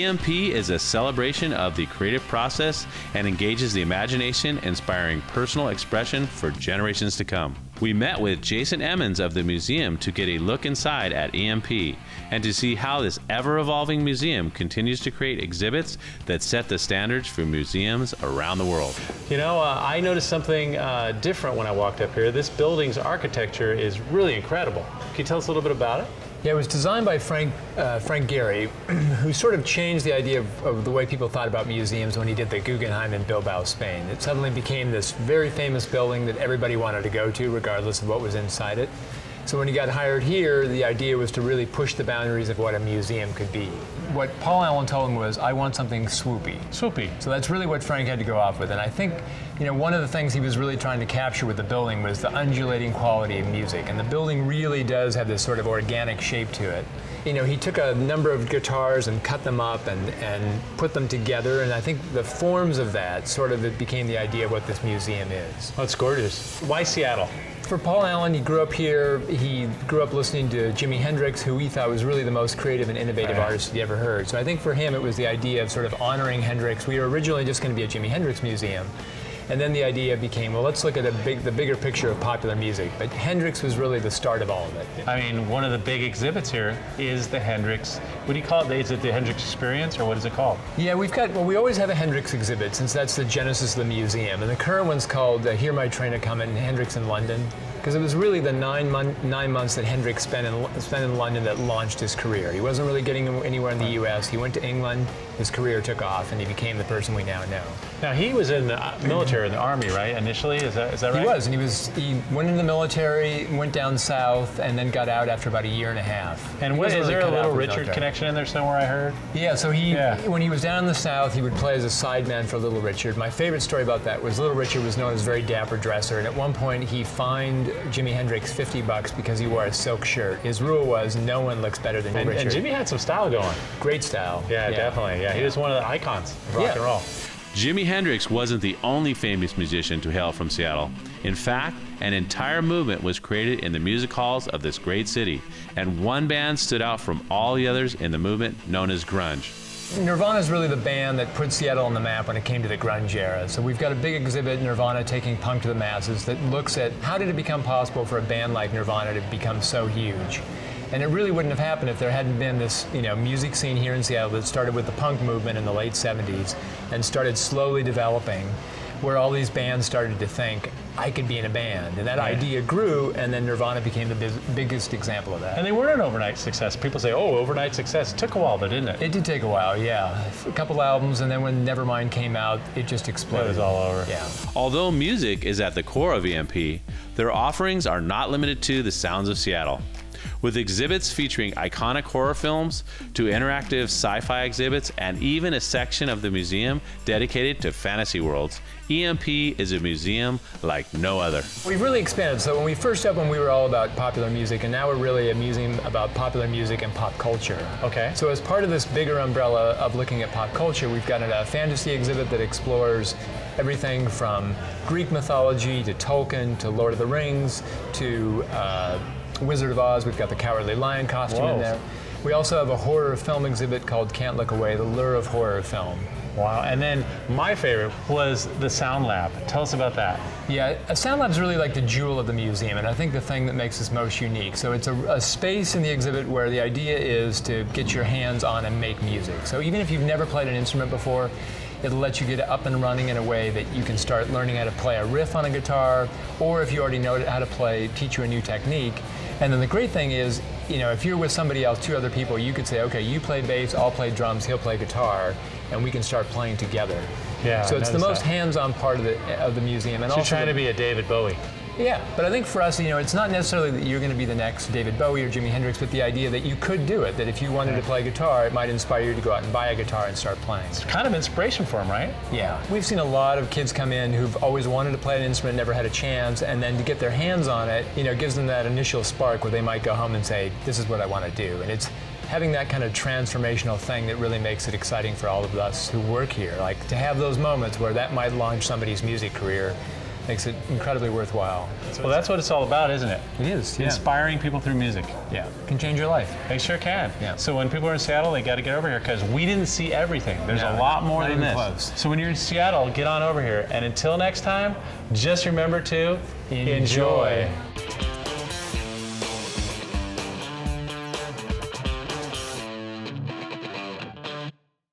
EMP is a celebration of the creative process and engages the imagination, inspiring personal expression for generations to come. We met with Jason Emmons of the museum to get a look inside at EMP and to see how this ever-evolving museum continues to create exhibits that set the standards for museums around the world. You know, I noticed something different when I walked up here. This building's architecture is really incredible. Can you tell us a little bit about it? Yeah, it was designed by Frank Gehry, who sort of changed the idea of the way people thought about museums when he did the Guggenheim in Bilbao, Spain. It suddenly became this very famous building that everybody wanted to go to, regardless of what was inside it. So when he got hired here, the idea was to really push the boundaries of what a museum could be. What Paul Allen told him was, I want something swoopy. Swoopy. So that's really what Frank had to go off with. And I think, you know, one of the things he was really trying to capture with the building was the undulating quality of music. And the building really does have this sort of organic shape to it. You know, he took a number of guitars and cut them up and put them together. And I think the forms of that sort of it became the idea of what this museum is. Oh, it's gorgeous. Why Seattle? For Paul Allen, he grew up here. He grew up listening to Jimi Hendrix, who he thought was really the most creative and innovative artist he ever heard. So I think for him, it was the idea of sort of honoring Hendrix. We were originally just going to be a Jimi Hendrix museum. And then the idea became, well, let's look at the bigger picture of popular music. But Hendrix was really the start of all of it. I mean, one of the big exhibits here is the Hendrix, what do you call it? Is it the Hendrix Experience, or what is it called? Yeah, we always have a Hendrix exhibit, since that's the genesis of the museum. And the current one's called Hear My Train A-Comin', Hendrix in London. Because it was really the 9 months that Hendrix spent in London that launched his career. He wasn't really getting anywhere in the U.S. He went to England, his career took off, and he became the person we now know. Now, he was in the military, in the Army, right, initially? Is that right? He was, and he went in the military, went down south, and then got out after about a year and a half. And is there a Little Richard connection in there somewhere, I heard? Yeah, so when he was down in the south, he would play as a sideman for Little Richard. My favorite story about that was Little Richard was known as a very dapper dresser, and at one point he fined Jimi Hendrix $50 because he wore a silk shirt. His rule was, no one looks better than Richard. And Jimi had some style going. Great style. Yeah, definitely. Yeah, he was one of the icons of rock and roll. Jimi Hendrix wasn't the only famous musician to hail from Seattle. In fact, an entire movement was created in the music halls of this great city, and one band stood out from all the others in the movement known as grunge. Nirvana is really the band that put Seattle on the map when it came to the grunge era. So we've got a big exhibit, Nirvana Taking Punk to the Masses, that looks at how did it become possible for a band like Nirvana to become so huge. And it really wouldn't have happened if there hadn't been this, music scene here in Seattle that started with the punk movement in the late 70s and started slowly developing, where all these bands started to think, I could be in a band. And that idea grew, and then Nirvana became the biggest example of that. And they weren't an overnight success. People say, oh, overnight success. It took a while, though, didn't it? It did take a while, yeah. A couple albums, and then when Nevermind came out, it just exploded. It was all over. Yeah. Although music is at the core of EMP, their offerings are not limited to the sounds of Seattle. With exhibits featuring iconic horror films to interactive sci-fi exhibits and even a section of the museum dedicated to fantasy worlds, EMP is a museum like no other. We've really expanded. So when we first opened, we were all about popular music, and now we're really a museum about popular music and pop culture. Okay. So as part of this bigger umbrella of looking at pop culture, we've got a fantasy exhibit that explores everything from Greek mythology to Tolkien to Lord of the Rings to Wizard of Oz. We've got the Cowardly Lion costume in there. We also have a horror film exhibit called Can't Look Away, the lure of horror film. Wow, and then my favorite was the Sound Lab. Tell us about that. Yeah, a Sound Lab is really like the jewel of the museum, and I think the thing that makes us most unique. So it's a space in the exhibit where the idea is to get your hands on and make music. So even if you've never played an instrument before, it'll let you get up and running in a way that you can start learning how to play a riff on a guitar, or if you already know how to play, teach you a new technique. And then the great thing is, if you're with somebody else, 2 other people, you could say, okay, you play bass, I'll play drums, he'll play guitar, and we can start playing together. Yeah. So it's the most hands-on part of the museum. And so also you're trying to be a David Bowie. Yeah, but I think for us, it's not necessarily that you're going to be the next David Bowie or Jimi Hendrix, but the idea that you could do it, that if you wanted to play guitar, it might inspire you to go out and buy a guitar and start playing. It's kind of inspiration for them, right? Yeah. We've seen a lot of kids come in who've always wanted to play an instrument, never had a chance, and then to get their hands on it, gives them that initial spark where they might go home and say, this is what I want to do. And it's having that kind of transformational thing that really makes it exciting for all of us who work here. Like, to have those moments where that might launch somebody's music career, makes it incredibly worthwhile. Well, that's what it's all about, isn't it? It is, yeah. Inspiring people through music. Yeah, can change your life. They sure can. Yeah. So when people are in Seattle, they got to get over here because we didn't see everything. There's a No, lot more not than even this. close. So when you're in Seattle, get on over here. And until next time, just remember to enjoy.